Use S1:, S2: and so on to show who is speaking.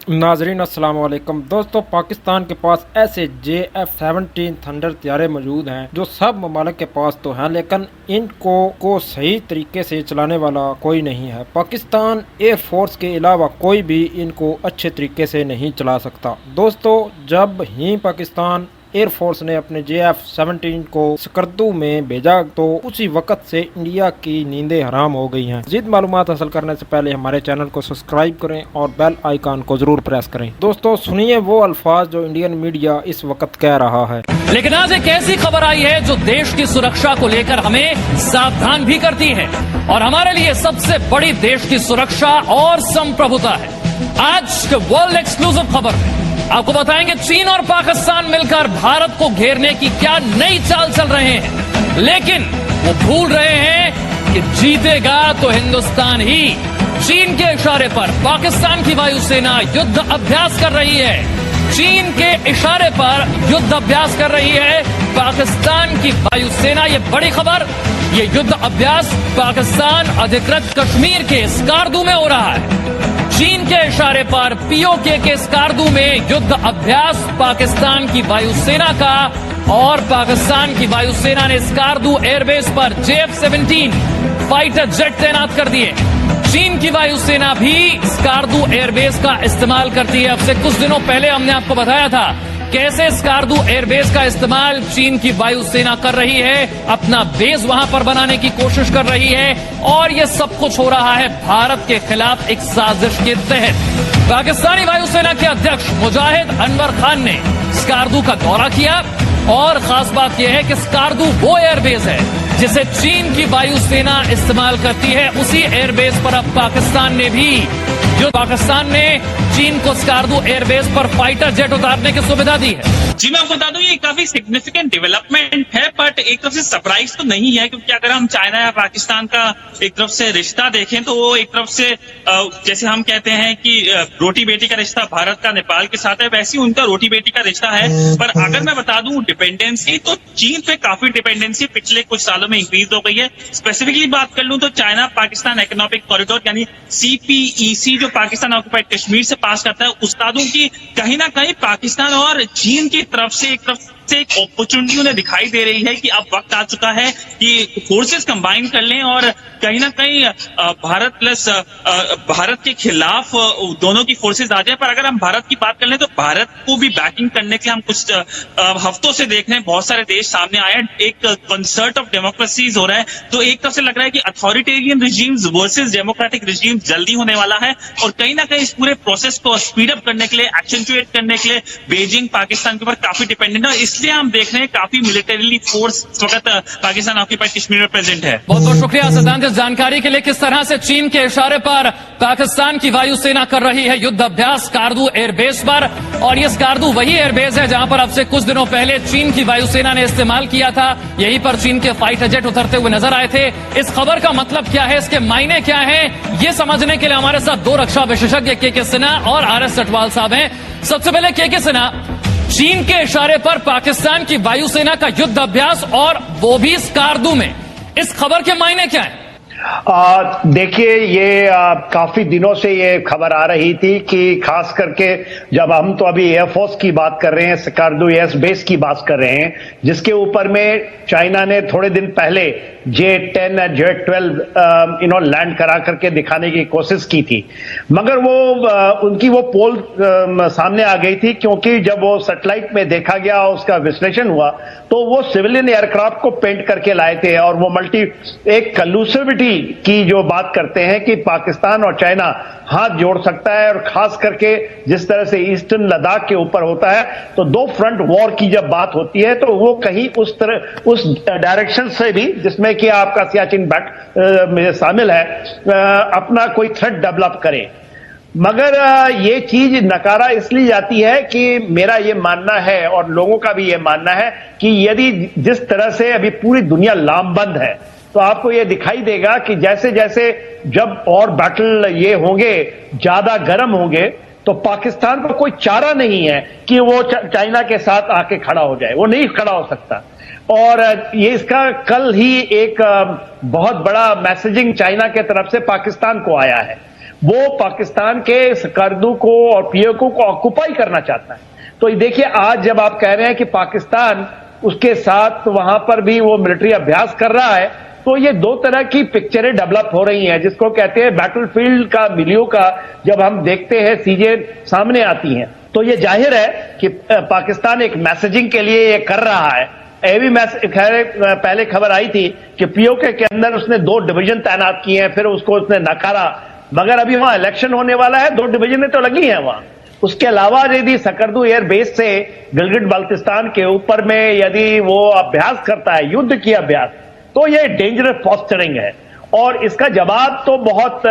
S1: नाजरीन अस्सलाम वालेकुम। दोस्तों, पाकिस्तान के पास ऐसे JF-17 थंडर तैयारे मौजूद हैं जो सब ममालिक के पास तो हैं, लेकिन इनको सही तरीके से चलाने वाला कोई नहीं है। पाकिस्तान एयरफोर्स के अलावा कोई भी इनको अच्छे तरीके से नहीं चला सकता। दोस्तों, जब ही पाकिस्तान एयरफोर्स ने अपने JF-17 को स्कर्दू में भेजा तो उसी वक्त से इंडिया की नींदें हराम हो गई हैं। मज़ीद मालूमात हासिल करने से पहले हमारे चैनल को सब्सक्राइब करें और बेल आइकन को जरूर प्रेस करें। दोस्तों, सुनिए वो अल्फाज जो इंडियन मीडिया इस वक्त कह रहा है।
S2: लेकिन आज एक ऐसी खबर आई है जो देश की सुरक्षा को लेकर हमें सावधान भी करती है और हमारे लिए सबसे बड़ी देश की सुरक्षा और संप्रभुता है। आज के वर्ल्ड एक्सक्लूसिव खबर में आपको बताएंगे चीन और पाकिस्तान मिलकर भारत को घेरने की क्या नई चाल चल रहे हैं, लेकिन वो भूल रहे हैं कि जीतेगा तो हिंदुस्तान ही। चीन के इशारे पर पाकिस्तान की वायुसेना युद्ध अभ्यास कर रही है। चीन के इशारे पर युद्ध अभ्यास कर रही है पाकिस्तान की वायुसेना। ये बड़ी खबर, ये युद्ध अभ्यास पाकिस्तान अधिकृत कश्मीर के स्कार्दू में हो रहा है। चीन के इशारे पर POK के स्कार्दू में युद्ध अभ्यास पाकिस्तान की वायुसेना का, और पाकिस्तान की वायुसेना ने स्कार्दू एयरबेस पर JF-17 फाइटर जेट तैनात कर दिए। चीन की वायुसेना भी स्कार्दू एयरबेस का इस्तेमाल करती है। अब से कुछ दिनों पहले हमने आपको बताया था कैसे स्कार्दू एयरबेस का इस्तेमाल चीन की वायुसेना कर रही है, अपना बेस वहां पर बनाने की कोशिश कर रही है, और यह सब कुछ हो रहा है भारत के खिलाफ एक साजिश के तहत। पाकिस्तानी वायुसेना के अध्यक्ष मुजाहिद अनवर खान ने स्कार्दू का दौरा किया, और खास बात यह है कि स्कार्दू वो एयरबेस है जिसे चीन की वायुसेना इस्तेमाल करती है। उसी एयरबेस पर अब पाकिस्तान ने भी, जो पाकिस्तान ने चीन को स्कार्दू एयरबेस पर फाइटर जेट उतारने की सुविधा दी है।
S3: जी, मैं आपको बता दूं ये काफी सिग्निफिकेंट डेवलपमेंट है, बट एक तरफ से सरप्राइज तो नहीं है, क्योंकि अगर हम चाइना या पाकिस्तान का एक तरफ से रिश्ता देखें तो वो एक तरफ से जैसे हम कहते हैं कि रोटी बेटी का रिश्ता भारत का नेपाल के साथ है, वैसे ही उनका रोटी बेटी का रिश्ता है। पर अगर मैं बता दूं डिपेंडेंसी, तो चीन पे काफी डिपेंडेंसी पिछले कुछ सालों में इंक्रीज हो गई है। स्पेसिफिकली बात कर लूं तो चाइना पाकिस्तान इकोनॉमिक कॉरिडोर यानी CPEC जो पाकिस्तान ऑक्यूपाइड कश्मीर से पास करता है, उस्तादों की कहीं ना कहीं पाकिस्तान और चीन की तरफ से एक अपॉर्चुनिटी उन्हें दिखाई दे रही है कि अब वक्त आ चुका है कि फोर्सेस कंबाइन कर लें और कहीं ना कहीं भारत के खिलाफ दोनों की फोर्सेस आ जाए। पर अगर हम भारत की बात कर लें तो भारत को भी बैकिंग करने के लिए हम कुछ हफ्तों से देख रहे हैं, बहुत सारे देश सामने आए हैं, एक कंसर्ट ऑफ डेमोक्रेसीज हो रहा है। तो एक तरफ से लग रहा है कि authoritarian regimes versus democratic regime जल्दी होने वाला है, और कहीं ना कहीं इस पूरे प्रोसेस को स्पीड अप करने के लिए, एक्सेंचुएट करने के लिए बीजिंग पाकिस्तान के ऊपर काफी डिपेंडेंट है। इसलिए हम देख रहे हैं काफी मिलिटरीली फोर्स इस वक्त पाकिस्तान ऑक्यूपाइड कश्मीर में प्रेजेंट है।
S2: बहुत बहुत शुक्रिया सिद्धांत इस जानकारी के लिए। किस तरह से चीन के इशारे पर पाकिस्तान की वायुसेना कर रही है युद्ध अभ्यास स्कार्दू एयरबेस पर, और ये स्कार्दू वही एयरबेस है जहां पर अब से कुछ दिनों पहले चीन की वायुसेना ने इस्तेमाल किया था। यहीं पर चीन के फाइटर जेट उतरते हुए नजर आए थे। इस खबर का मतलब क्या है, इसके मायने क्या है, ये समझने के लिए हमारे साथ दो रक्षा विशेषज्ञ KK सिन्हा और RS चटवाल साहब हैं। सबसे पहले KK सिन्हा, चीन के इशारे पर पाकिस्तान की वायुसेना का युद्ध अभ्यास और वो भी स्कार्दू में, इस खबर के मायने क्या है?
S4: देखिए, ये काफी दिनों से ये खबर आ रही थी कि खास करके जब हम तो अभी एयरफोर्स की बात कर रहे हैं, स्कार्दू एयर बेस की बात कर रहे हैं, जिसके ऊपर में चाइना ने थोड़े दिन पहले J-10 और J-12 लैंड करा करके दिखाने की कोशिश की थी, मगर वो उनकी वो पोल सामने आ गई थी, क्योंकि जब वो सैटेलाइट में देखा गया, उसका विश्लेषण हुआ, तो वो सिविलियन एयरक्राफ्ट को पेंट करके लाए थे, और वो एक कलूसिविटी की जो बात करते हैं कि पाकिस्तान और चाइना हाथ जोड़ सकता है, और खास करके जिस तरह से ईस्टर्न लद्दाख के ऊपर होता है, तो दो फ्रंट वॉर की जब बात होती है तो वो कहीं उस डायरेक्शन से भी, जिसमें कि आपका सियाचिन में शामिल है, अपना कोई थ्रेट डेवलप करे। मगर ये चीज नकारा इसलिए जाती है कि मेरा ये मानना है और लोगों का भी ये मानना है कि यदि जिस तरह से अभी पूरी दुनिया लामबंद है, तो आपको ये दिखाई देगा कि जैसे जैसे जब और बैटल ये होंगे, ज्यादा गर्म होंगे, तो पाकिस्तान को कोई चारा नहीं है कि वो चाइना के साथ आके खड़ा हो जाए, वो नहीं खड़ा हो सकता। और ये इसका कल ही एक बहुत बड़ा मैसेजिंग चाइना के तरफ से पाकिस्तान को आया है। वो पाकिस्तान के स्कर्दू को और पीओके को ऑक्युपाई करना चाहता है। तो देखिए, आज जब आप कह रहे हैं कि पाकिस्तान उसके साथ वहां पर भी वो मिलिट्री अभ्यास कर रहा है, तो ये दो तरह की पिक्चरें डेवलप हो रही हैं, जिसको कहते हैं बैटलफील्ड का मिलियो का जब हम देखते हैं चीजें सामने आती हैं, तो ये जाहिर है कि पाकिस्तान एक मैसेजिंग के लिए ये कर रहा है। ये भी पहले खबर आई थी कि पीओके के अंदर उसने 2 डिवीजन तैनात किए हैं, फिर उसको उसने नकारा, मगर अभी वहां इलेक्शन होने वाला है, 2 डिवीजन तो लगी हैं वहां। उसके अलावा यदि सकर्दू एयरबेस से गिलगिट बाल्टिस्तान के ऊपर में यदि वो अभ्यास करता है, युद्ध की अभ्यास, तो ये डेंजरस पोस्चरिंग है और इसका जवाब तो बहुत